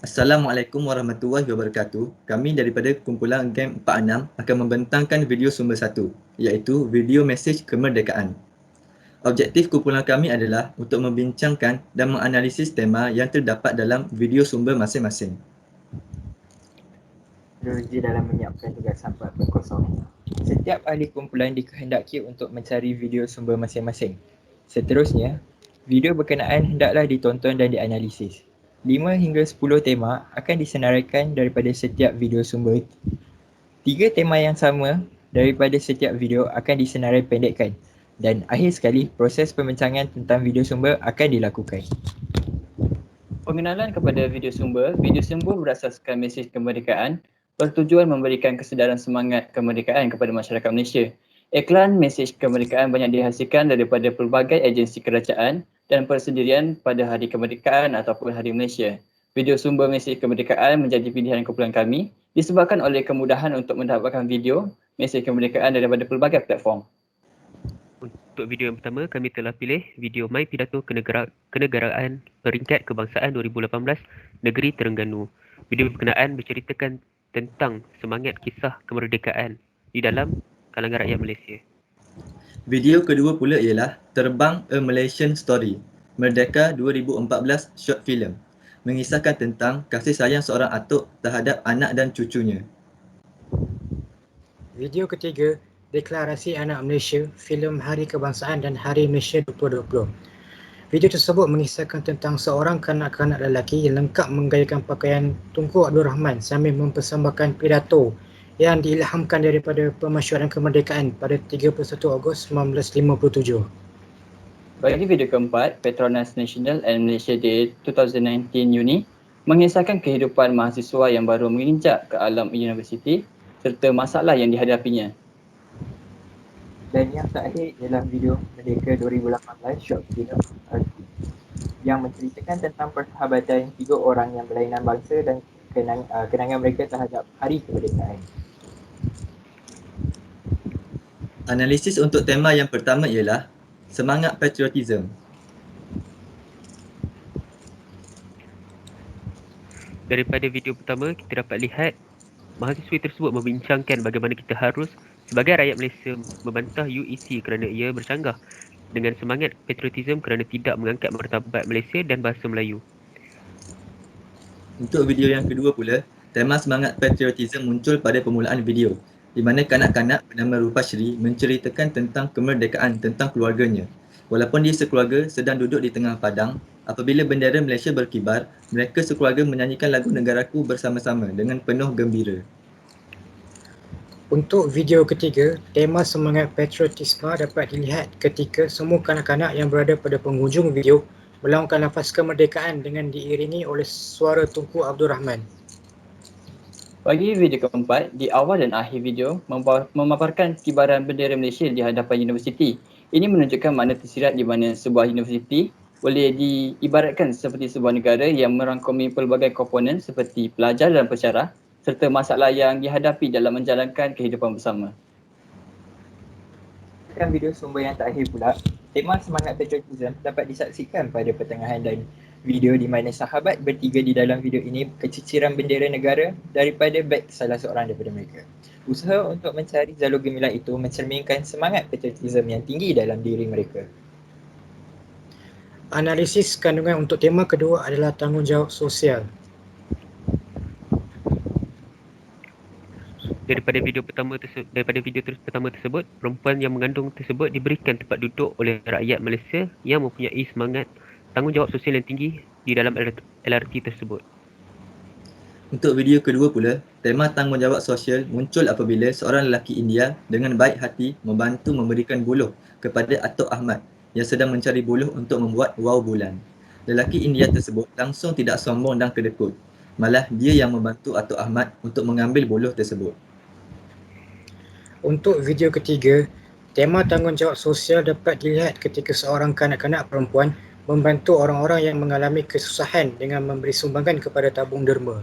Assalamualaikum warahmatullahi wabarakatuh. Kami daripada kumpulan Game 46 akan membentangkan video sumber 1, iaitu video mesej kemerdekaan. Objektif kumpulan kami adalah untuk membincangkan dan menganalisis tema yang terdapat dalam video sumber masing-masing. Teknologi dalam menyiapkan tugasan 4.0. Setiap ahli kumpulan dikehendaki untuk mencari video sumber masing-masing. Seterusnya, video berkenaan hendaklah ditonton dan dianalisis. 5 hingga 10 tema akan disenaraikan daripada setiap video sumber. 3 tema yang sama daripada setiap video akan disenarai pendekkan. Dan akhir sekali, proses pembincangan tentang video sumber akan dilakukan. Pengenalan kepada video sumber berasaskan mesej kemerdekaan bertujuan memberikan kesedaran semangat kemerdekaan kepada masyarakat Malaysia. Iklan mesej kemerdekaan banyak dihasilkan daripada pelbagai agensi kerajaan dan persendirian pada Hari Kemerdekaan ataupun Hari Malaysia. Video sumber mesej kemerdekaan menjadi pilihan kumpulan kami disebabkan oleh kemudahan untuk mendapatkan video mesej kemerdekaan daripada pelbagai platform. Untuk video yang pertama, kami telah pilih video My Pidato Kenegaraan Peringkat Kebangsaan 2018 Negeri Terengganu. Video berkenaan berceritakan tentang semangat kisah kemerdekaan di dalam kalangan rakyat Malaysia. Video kedua pula ialah Terbang A Malaysian Story, Merdeka 2014 Short Film, mengisahkan tentang kasih sayang seorang atuk terhadap anak dan cucunya. Video ketiga, Deklarasi Anak Malaysia, filem Hari Kebangsaan dan Hari Malaysia 2020. Video tersebut mengisahkan tentang seorang kanak-kanak lelaki yang lengkap menggayakan pakaian Tunku Abdul Rahman sambil mempersembahkan pidato yang diilhamkan daripada pemasyuaran kemerdekaan pada 31 Ogos 1957. Bagi video keempat, Petronas National and Malaysia Day 2019 UNI mengisahkan kehidupan mahasiswa yang baru menginjak ke alam universiti serta masalah yang dihadapinya. Dan yang terakhir ialah video Merdeka 2018 short film yang menceritakan tentang persahabatan 3 orang yang berlainan bangsa dan kenangan mereka terhadap Hari Kemerdekaan. Analisis untuk tema yang pertama ialah Semangat Patriotism. Daripada video pertama, kita dapat lihat mahasiswa tersebut membincangkan bagaimana kita harus sebagai rakyat Malaysia membantah UEC kerana ia bercanggah dengan semangat patriotism kerana tidak mengangkat martabat Malaysia dan bahasa Melayu. Untuk video yang kedua pula, tema semangat patriotism muncul pada permulaan video, di mana kanak-kanak bernama Rupashri menceritakan tentang kemerdekaan tentang keluarganya. Walaupun dia sekeluarga sedang duduk di tengah padang, apabila bendera Malaysia berkibar, mereka sekeluarga menyanyikan lagu Negaraku bersama-sama dengan penuh gembira. Untuk video ketiga, tema semangat patriotisme dapat dilihat ketika semua kanak-kanak yang berada pada penghujung video melaungkan lafaz kemerdekaan dengan diiringi oleh suara Tunku Abdul Rahman. Bagi video keempat, di awal dan akhir video memaparkan kibaran bendera Malaysia di hadapan universiti. Ini menunjukkan makna tersirat di mana sebuah universiti boleh diibaratkan seperti sebuah negara yang merangkumi pelbagai komponen seperti pelajar dan pensyarah serta masalah yang dihadapi dalam menjalankan kehidupan bersama. Dalam video sumber yang terakhir pula, tema semangat patriotism dapat disaksikan pada pertengahan dan video di mana sahabat bertiga di dalam video ini keciciran bendera negara daripada beg salah seorang daripada mereka. Usaha untuk mencari jalur gemilang itu mencerminkan semangat patriotism yang tinggi dalam diri mereka. Analisis kandungan untuk tema kedua adalah tanggungjawab sosial. Daripada video pertama tersebut, perempuan yang mengandung tersebut diberikan tempat duduk oleh rakyat Malaysia yang mempunyai semangat tanggungjawab sosial yang tinggi di dalam LRT tersebut. Untuk video kedua pula, tema tanggungjawab sosial muncul apabila seorang lelaki India dengan baik hati membantu memberikan buluh kepada Atuk Ahmad yang sedang mencari buluh untuk membuat wau bulan. Lelaki India tersebut langsung tidak sombong dan kedekut. Malah dia yang membantu Atuk Ahmad untuk mengambil buluh tersebut. Untuk video ketiga, tema tanggungjawab sosial dapat dilihat ketika seorang kanak-kanak perempuan membantu orang-orang yang mengalami kesusahan dengan memberi sumbangan kepada tabung derma.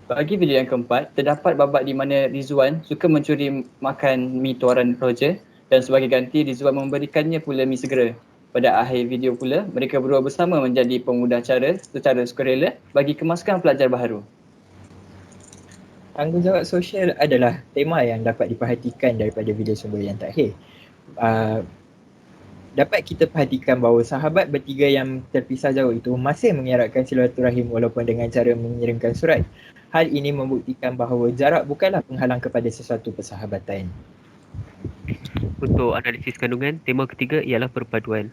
Bagi video yang keempat, terdapat babak di mana Rizwan suka mencuri makan mi tuaran Roger dan sebagai ganti Rizwan memberikannya pula mi segera. Pada akhir video pula, mereka berdua bersama menjadi pemudah cara secara sukarela bagi kemaskan pelajar baharu. Tanggungjawab sosial adalah tema yang dapat diperhatikan daripada video sumber yang terakhir. Dapat kita perhatikan bahawa sahabat bertiga yang terpisah jauh itu masih mengeratkan silaturahim walaupun dengan cara mengirimkan surat. Hal ini membuktikan bahawa jarak bukanlah penghalang kepada sesuatu persahabatan. Untuk analisis kandungan, tema ketiga ialah perpaduan.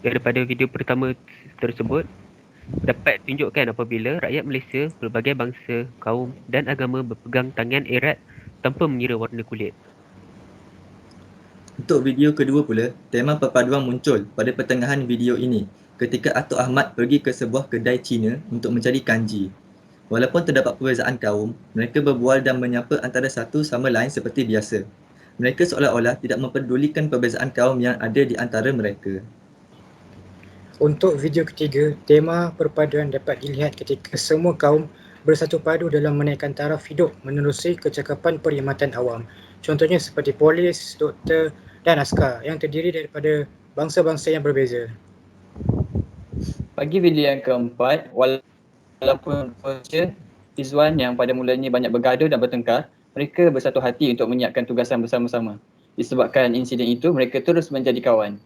Daripada video pertama tersebut, dapat tunjukkan apabila rakyat Malaysia, pelbagai bangsa, kaum dan agama berpegang tangan erat tanpa mengira warna kulit. Untuk video kedua pula, tema perpaduan muncul pada pertengahan video ini ketika Atuk Ahmad pergi ke sebuah kedai Cina untuk mencari kanji. Walaupun terdapat perbezaan kaum, mereka berbual dan menyapa antara satu sama lain seperti biasa. Mereka seolah-olah tidak mempedulikan perbezaan kaum yang ada di antara mereka. Untuk video ketiga, tema perpaduan dapat dilihat ketika semua kaum bersatu padu dalam menaikkan taraf hidup menerusi kecakapan perkhidmatan awam. Contohnya seperti polis, doktor dan askar yang terdiri daripada bangsa-bangsa yang berbeza. Bagi video yang keempat, walaupun punca Izwan yang pada mulanya banyak bergaduh dan bertengkar, mereka bersatu hati untuk menyiapkan tugasan bersama-sama. Disebabkan insiden itu, mereka terus menjadi kawan.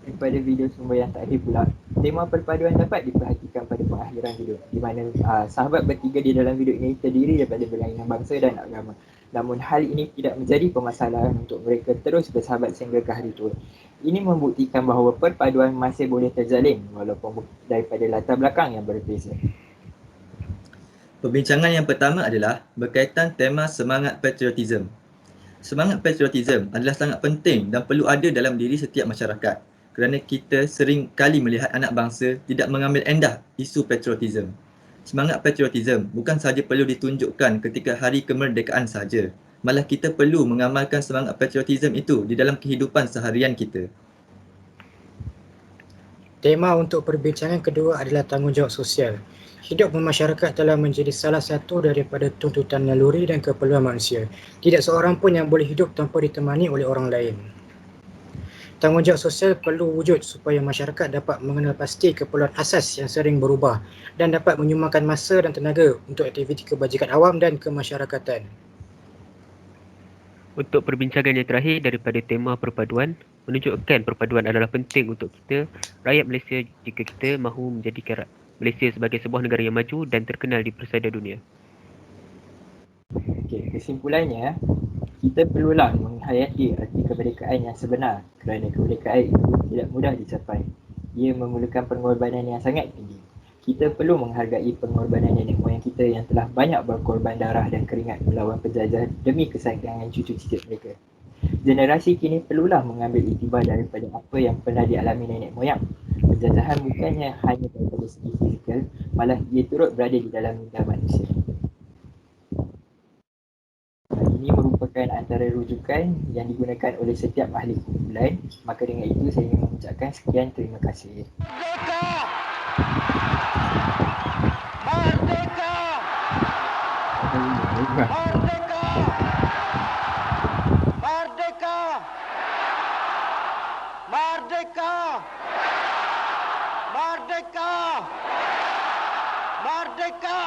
Daripada video sumber yang terakhir pula, tema perpaduan dapat diperhatikan pada pengakhiran video di mana sahabat bertiga di dalam video ini terdiri daripada berlainan bangsa dan agama. Namun hal ini tidak menjadi permasalahan untuk mereka terus bersahabat sehingga ke hari tua. Ini membuktikan bahawa perpaduan masih boleh terjalin walaupun daripada latar belakang yang berbeza. Perbincangan yang pertama adalah berkaitan tema semangat patriotism. Semangat patriotism adalah sangat penting dan perlu ada dalam diri setiap masyarakat kerana kita sering kali melihat anak bangsa tidak mengambil endah isu patriotism. Semangat patriotism bukan sahaja perlu ditunjukkan ketika hari kemerdekaan sahaja, malah kita perlu mengamalkan semangat patriotism itu di dalam kehidupan seharian kita. Tema untuk perbincangan kedua adalah tanggungjawab sosial. Hidup bermasyarakat telah menjadi salah satu daripada tuntutan naluri dan keperluan manusia. Tidak seorang pun yang boleh hidup tanpa ditemani oleh orang lain. Tanggungjawab sosial perlu wujud supaya masyarakat dapat mengenal pasti keperluan asas yang sering berubah dan dapat menyumbangkan masa dan tenaga untuk aktiviti kebajikan awam dan kemasyarakatan. Untuk perbincangan yang terakhir daripada tema perpaduan, menunjukkan perpaduan adalah penting untuk kita, rakyat Malaysia, jika kita mahu menjadikan Malaysia sebagai sebuah negara yang maju dan terkenal di persada dunia. Okey, kesimpulannya, kita perlulah menghayati arti kemerdekaan yang sebenar kerana kemerdekaan itu tidak mudah dicapai. Ia memerlukan pengorbanan yang sangat tinggi. Kita perlu menghargai pengorbanan nenek moyang kita yang telah banyak berkorban darah dan keringat melawan penjajah demi kesayangan cucu cicit mereka. Generasi kini perlulah mengambil iktibar daripada apa yang pernah dialami nenek moyang. Penjajahan bukannya hanya daripada segi fizikal, malah ia turut berada di dalam minda manusia. Ini merupakan antara rujukan yang digunakan oleh setiap ahli kumpulan. Maka dengan itu saya ingin mengucapkan sekian, terima kasih. Merdeka! Merdeka! Merdeka! Merdeka! Merdeka! Merdeka!